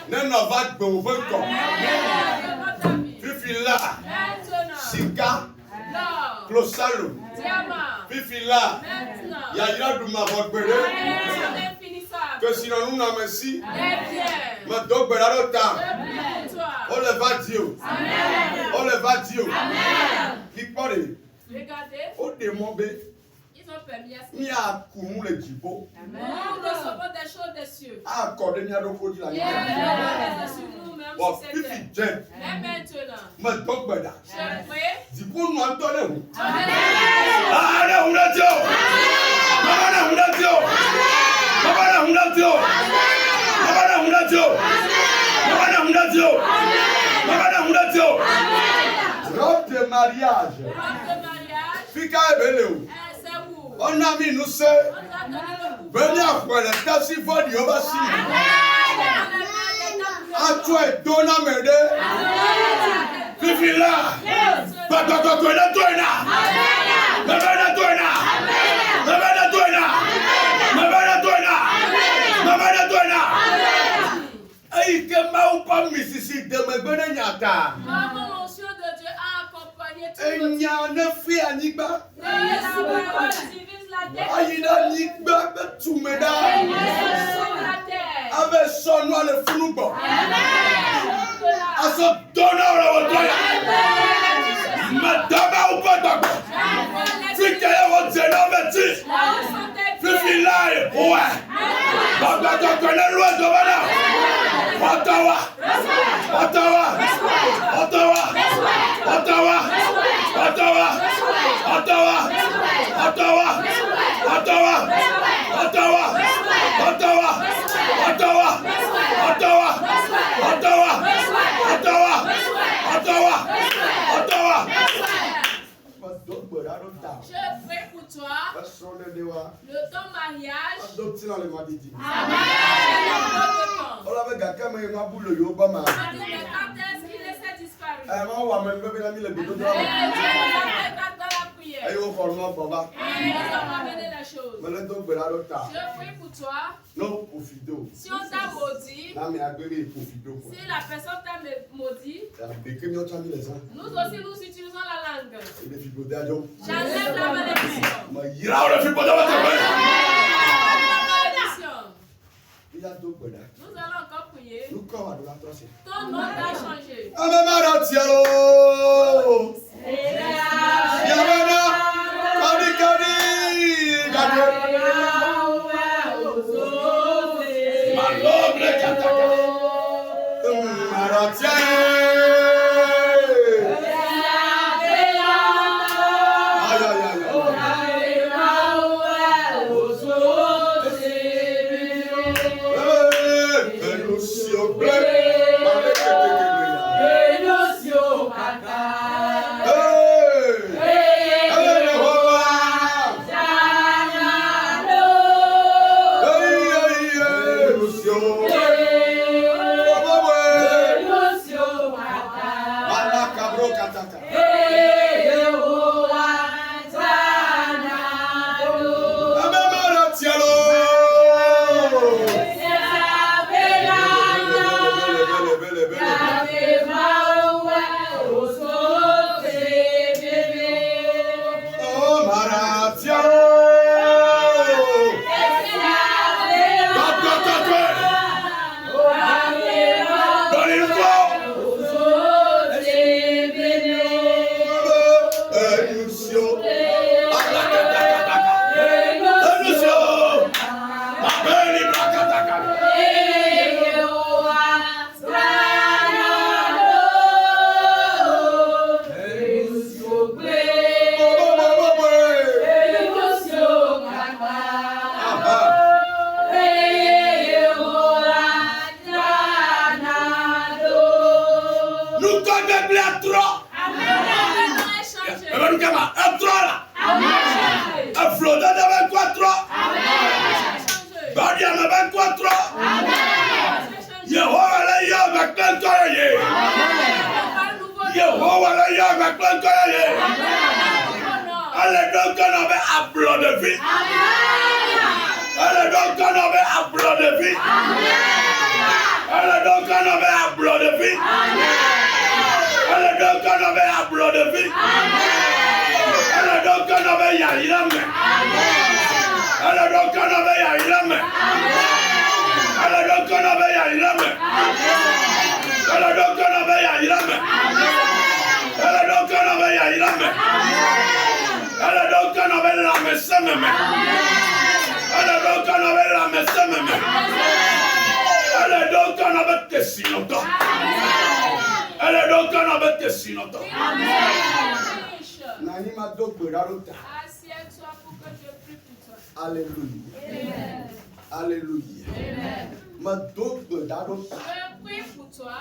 Nenova Gbonvenko. Fifi là. Sika. Klosalo. Fifi là. Yaya Douma Rogbele. Que sinon nous n'avons ici. Mais donc, ben alors, on le va dire. On le va dire. Qui parle? Regardez. On demande. Ils ont permis à ce Il y a Koumou le Djibo. nous recevons des choses des cieux. Accordé, il y a le code de la Et nous sur nous-mêmes bon, sur cette Fifi, terre. Jen. Et maintenant, Mais donc, ben là. je prie. Dis pour nous entendre. Amen. Ah, là, on a dit. Maman, là, on a dit. Maman, là, on a dit. Maman, là, on a dit. Maman, là, on a dit. Maman, là, on a dit. Robe de mariage. Robe de mariage. Fika et Beleu. C'est où? On a mis nous seuls. On a donné le pouvoir. Venez après les tasses, il faut dire, on va signer. À toi, donne à m'aider. Fifi là. Papa, toi, là, toi, là. Maman, là, toi, là. Maman, là, toi, là. Maman, là, toi, là. Maman, là, toi, là. Aïe, que ma ou pas Mississippi, de me bonne nyata. Comment l'onction de Dieu a accompagné tout Et le n'y a ne fait à Nigba. divise la terre. Aïe, na Nigba, tout me da. Sur la terre. Avec son noir le floubo. À son donneur le retour. Madame ou pas d'accord. Fifi est votre métier. Fifi là, ouais. Papa, tu connais l'ouest de Vala. Ottawa. Ottawa. Ottawa. Ottawa. Ottawa. Ottawa. Ottawa. Ottawa. Ottawa. Ottawa. Ottawa. Ottawa. Ottawa. Ottawa. Ottawa. Ottawa. Je prie pour toi. Le temps mariage. On avait gagné mais il m'a boule le yoba ma. Mais quand est-ce qu'il laissait disparu? On va même pas mis le bidon Et dans Dieu nous a fait dans la prière. ayo forma baba. Et nous avons amené la chose. Mais le donc bela lota. Je prie pour toi. Non profido. Si on t'a maudit, Là mais agbere profido quoi. si la personne t'a maudit, La béque mi otami les ans. nous aussi nous utilisons la langue. Et les fibo d'ajo. J'enlève la malédiction. Ma yira le fibo d'ajo. La malédiction. Il y a donc bela. Nous allons encore prier. Nous corps à de la trace. Ton nom a changé. Amama tialo. Yamana. Kadi kadi. Kadi. Maloble kataka. Maratia. Elle est donc un homme à bloc de vie. Elle est donc un homme à bloc de vie. Elle est donc un homme à Yahilam. Elle est donc un homme à Yahilam. Elle est donc un homme à Yahilam. Elle est donc un homme à Yahilam. Elle est donc un homme à Yahilam. Elle est donc un homme à la maison même. Elle est donc un homme à la maison même. Elle est donc un homme à Tessinoto. Elle est donc un homme à Tessinoto. Nani ma dope rarota. Assieds-toi pour que je prie pour toi. Alléluia. Amen. Alléluia. Amen. Ma dope rarota. Je prie pour toi.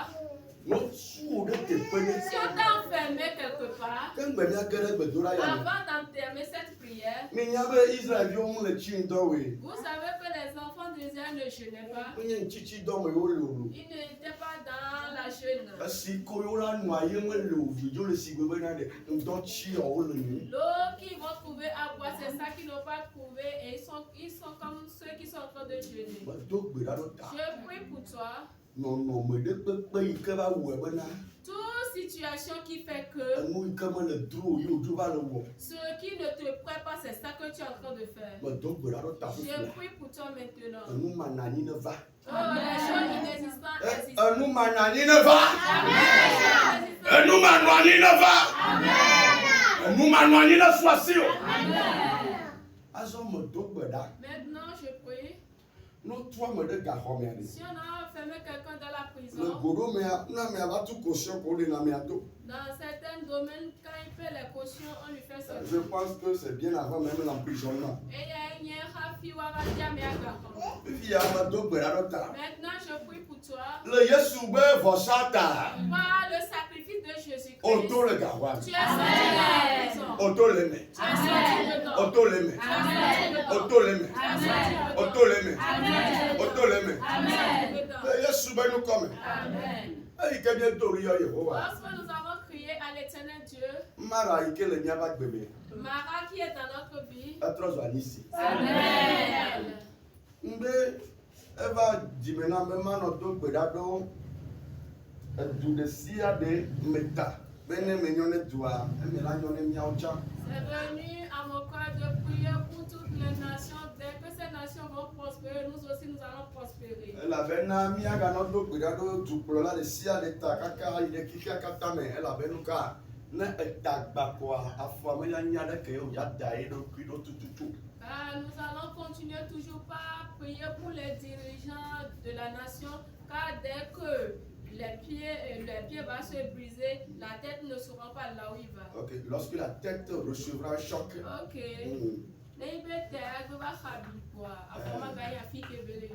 No sou de te pene. Si on t'a enfermé quelque part, Quand me nya kere bedora ya. avant d'entamer cette prière, Me nya be Israël yo mu le chindowe. vous savez que les enfants d'Israël ne jeûnaient pas. Me nya chichi do me yo lo. Ils n'étaient pas dans la jeûne. Si ko yo la no aye mo lo video le si gbe na de. Ndo chi o lo ni. L'eau qu'ils vont trouver à boire, c'est ça qu'ils n'ont pas trouvé et ils sont comme ceux qui sont en train de jeûner. Ma dope rarota. Je prie pour toi. Non non me de pepe ike ba wo e bena. Toute situation qui fait que Anu ike me le dro yo do ba le wo. ce qui ne te plaît pas, c'est ça que tu es en train de faire. Ma dope rarota. Je prie pour toi maintenant. Anu manani ne va. Oh, les choses inexistantes existent. Anu manani ne va. Amen. Anu manani ne va. Anu manani ne soit si. Azo me dope da. Maintenant, je prie. No toi me de gahome ani. Si on a enfermé quelqu'un dans la Le prison, goro me na me aba tu caution ko le na me ato. dans certains domaines, quand il paie les cautions, on lui fait sortir. Je pense que c'est bien avant même l'emprisonnement. Maintenant, Puis ya ma dope rarota. je prie pour toi. Le Yesu be vosata. Par le sacrifice de Jésus-Christ, Auto le gahwa. tu es sorti de la prison. Auto le me. Tu es sorti dedans. Auto le me. Tu es sorti dedans. Auto le me. Tu es sorti dedans. Auto le me. Amen. Auto le me. Amen. Le Yesu be nous comme. Amen. Ei ke bien tori yo Yehowa. Lorsque nous avons crié à l'éternel Dieu, Mara ike le nya ba gbebe. Mara qui est dans notre vie, Atrozo anisi. Amen. Mbe eva dimena me mano to gbedado edu de sia de meta. Bene me nyone dua, me la nyone miaucha. C'est venu à mon cœur de prier pour toutes les nations. Dès que ces nations vont prospérer, nous aussi nous allons prospérer. Elle avait na miaga no to gbedado tu plola de sia de ta kaka ide kika katame. Elle avait no ka na etagba kwa afwa me ya nya de ke o ya dai do kwido tututu. Nous allons continuer toujours par prier pour les dirigeants de la nation, car dès que les pieds vont se briser, la tête ne sera pas là où il va. OK, lorsque la tête recevra un choc. Ok.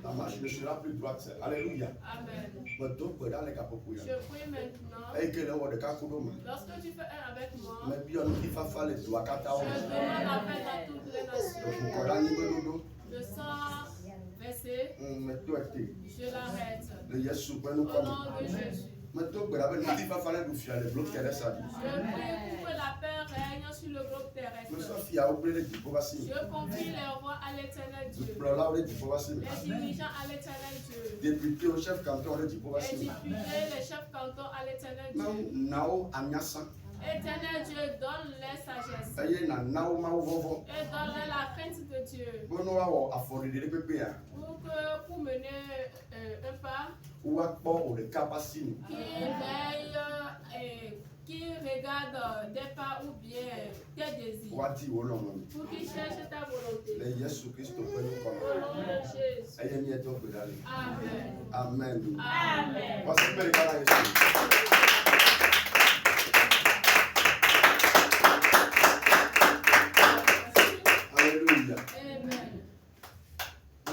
La marche ne sera plus droite. Alléluia. Amen. Mais donc, dans les capopouyas. Je prie maintenant. Et que le roi de Kakudoma. Lorsque tu fais un avec moi, Mais bien, nous qui fa fa les doigts kata. je demande la paix dans toutes les nations. Le sang versé, Mais toi, tu je l'arrête. le Yesu, ben Au nous nom comme. de Jésus. Mais toi, nous qui fa fa les doufia, les blocs qu'elle est sa vie. Je prie pour que la paix règne sur le globe terrestre. Nous sommes fiers au blé de Dipobassi. Je confie les rois à l'éternel Nous Dieu. pleurons les Dipobassi. Les dirigeants à l'éternel Dieu. Député au chef canton de Les Dipobassi. députés, les chefs cantons à l'éternel Dieu. Nous, Nao Agnassa. Éternel Dieu, donne-les sagesse. Aye na Nao Mao Vovo. Et donne-les la crainte de Dieu. Bono wa afori de pépé. Pour mener un pas Ou à port ou de capacité. qui veille et qui regarde des pas ou bien tes désirs. Wati wolong. Pour qu'ils cherchent ta volonté. Le Yesu Christ peut nous Au comme. nom de Jésus. Aye ni eto bedale. Amen. Amen. Amen. Parce que le kana Yesu. Alléluia. Amen.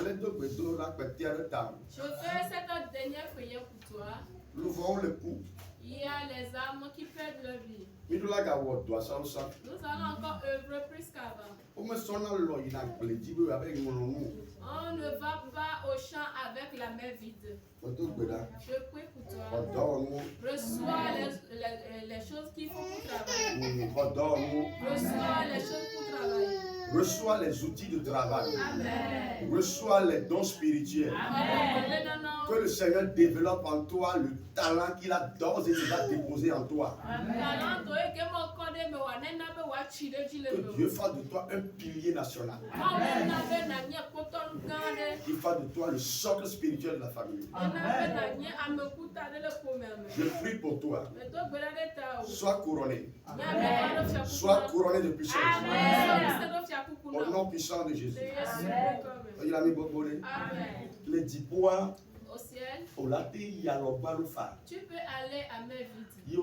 Le to bedo la petia de tam. Je fais cette dernière prière pour toi. Nous voyons le coup. Il y a les âmes qui perdent leur vie. Midula ga wo do asan sa. Nous allons encore œuvrer plus qu'avant. O me sona lo ina ple dibe avec mononou. On ne va pas au champ avec la main vide. O to gbeda. Je prie pour toi. Odo nu. Reçois les choses qu'il faut pour travailler. Odo nu. Reçois les choses pour travailler. Reçois les outils de travail. Reçois les dons spirituels. Que le Seigneur développe en toi le talent qu'il a d'ores et déjà déposé en toi. Que Dieu fasse de toi un pilier national. Qu'il fasse de toi le socle spirituel de la famille. Je prie pour toi. Sois couronné. Sois couronné de puissance. Au nom puissant de Jésus. Il a mis beaucoup de les dipois. Au ciel, tu peux aller à main vide. Et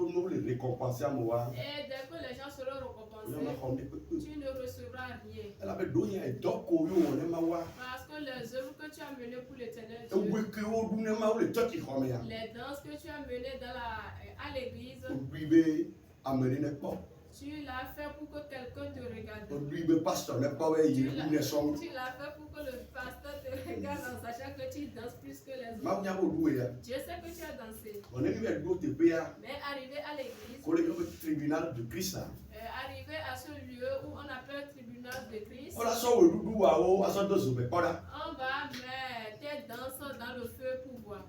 dès que les gens seront récompensés, tu ne recevras rien. Parce que les œuvres que tu as menées pour l'Éternel Dieu, les danses que tu as menées à l'église, tu l'as fait pour que quelqu'un te regarde. Tu l'as fait pour que le pasteur te regarde en sachant que tu danses plus que les autres. Dieu sait que tu as dansé. Mais arrivé à l'église, arrivé à ce lieu où on appelle tribunal de Christ, on va mettre tes danses dans le feu pour voir.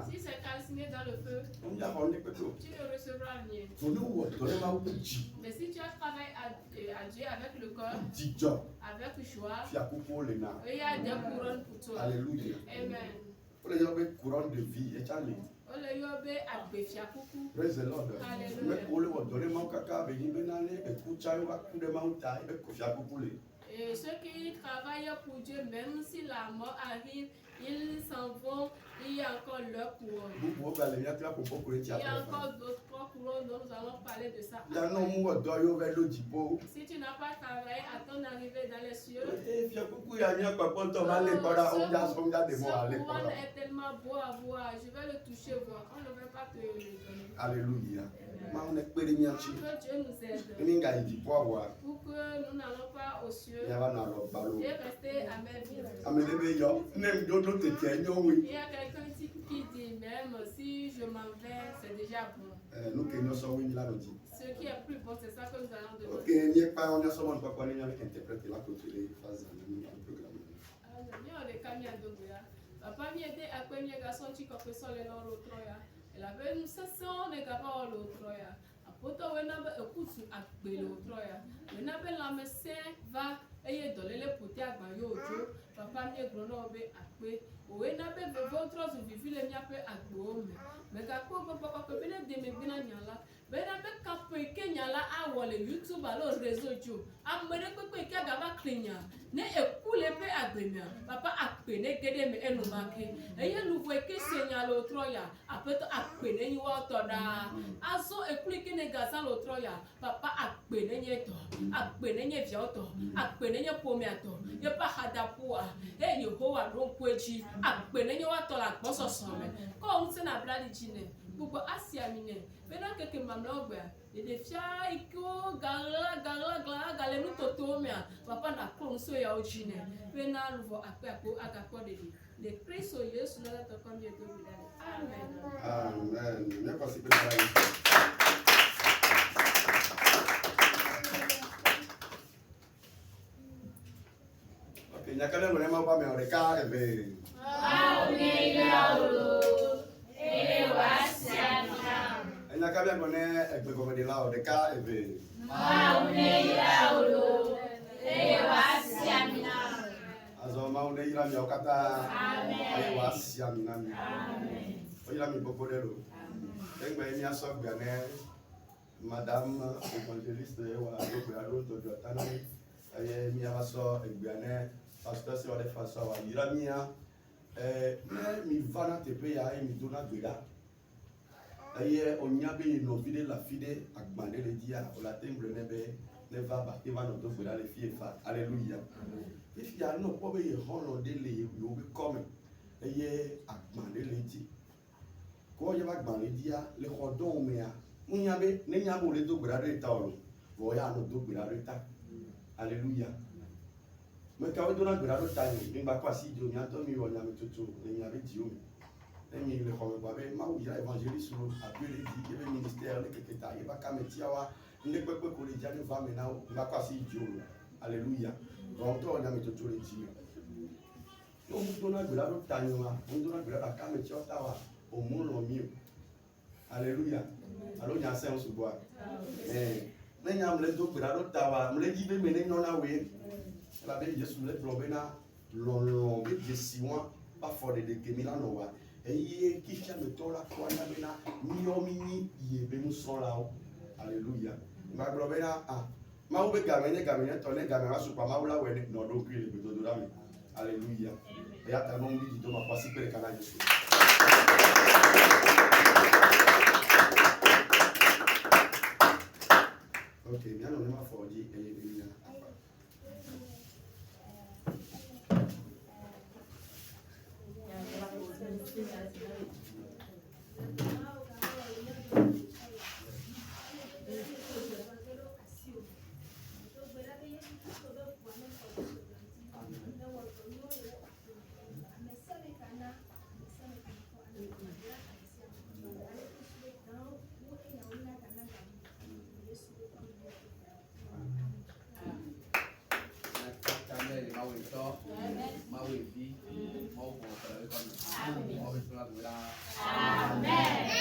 Si c'est calciné dans le feu, tu ne recevras rien. Mais si tu as travaillé à Dieu avec le corps, avec joie, il y a des couronnes pour toi. Alléluia. Amen. Couronne de vie. Praise the Lord. Et ceux qui travaillent pour Dieu, même si la mort arrive, ils s'en vont, il y a encore leur couronne. Il y a encore d'autres couronnes dont nous allons parler de ça. Si tu n'as pas travaillé à ton arrivée dans les cieux, ce couronne est tellement beau à voir. Je vais le toucher, voir. On ne va pas te le donner. Alléluia. Que Dieu nous aide. Pour que nous n'allons pas aux cieux et rester à main vide. Il y a quelqu'un ici qui dit même si je m'en vais, c'est déjà bon. Ce qui est plus bon, c'est ça que nous allons demander. Papa mi était à quoi mi garçon qui confessait les noms l'autre ya. Elle avait une session de capable l'autre ya. Apoto wena be ekutu agbe l'autre ya. Wena be la messe va eye dolele pote agba yo ojo. Papa mi grono be agbe. Wena be votre vivi le mi ape agbo me. Me ka ko papa ko be de me bina nyala. Bena be kapo ike nyala awole YouTube alo réseau jo. Amere ko ike gaba klinya. Ne ekule pe agbemia. Papa akpe ne gede me enu make. Eye luvo ike senya lo troya. Apeto akpe ne yiwa to da. Aso ekule ike ne gaza lo troya. Papa akpe ne nyeto. Akpe ne nye vioto. Akpe ne nye pomiato. Ye pa hadapua. E Yehowa don kweji. Akpe ne nyewa to la gboso some. Ko on se na bladi jine. Gbogbo asia mine. Bena keke mamla ogbe. De fia iko gala nu toto mea. Papa na kon so ya ojine. Bena luvo akpe akako de le Kristo Yesu na to kom ye to bidale. Amen. Amen. Ne pas si peu OK, nyakale mwana ba me oreka ebe. Nyakale mwana egbe ko de la oreka ebe. Azoma une ira mi okata. Amen. Wa siamina mi. Amen. Oyira mi bokodelo. Engbe mi aso gane madame évangéliste wa do aro to jotana. Aye mi aso egbe pasteur se wale faso wa ira mi a mi vana tepe ya mi dona gbeda. Aye onyabe no vide la fide agbande le dia o la temble nebe ne va ba eva no do gbeda le fie fa. Alléluia. If you are not probably a honor daily, you will be coming. A year at Mandelity. Go you back Manadia, Le Hodomea, Munyabe, Nenyabu, little brother town, Voyano do Gradita. Hallelujah. Make our donor brother time, in Bakwasi, Juniatomi, or Yamitutu, Nenyabe Jumi. Then you will call Babe, Mauja evangelist, ability, even minister, Leketa, Ibaka Metiawa, Nepeco, Janu Family now, Bakwasi Jumi. Alléluia. Donc, on a mis tout les dîmes. Donc, on a de la route Tanyuma, on a de la came Tiotawa, au monde au mieux. Alléluia. Alors, il y a un sens au bois. Mais il y a un peu de route Tawa, mais il y a un peu de non-away. La belle Jésus, le problème, l'on veut dire 6 mois, pas fort de Kemila Noa. Et il y a qui chante le tola, quoi, il y a un mini, il y a un son là. Alléluia. Ma problème, ah. Ma oube gamene tonne gamera super ma ula wene no do kwi le beto do dami. Alléluia. Et à tellement dit do ma passer per canal Jésus. OK, bien on m'a fordi et il est bien. Amen.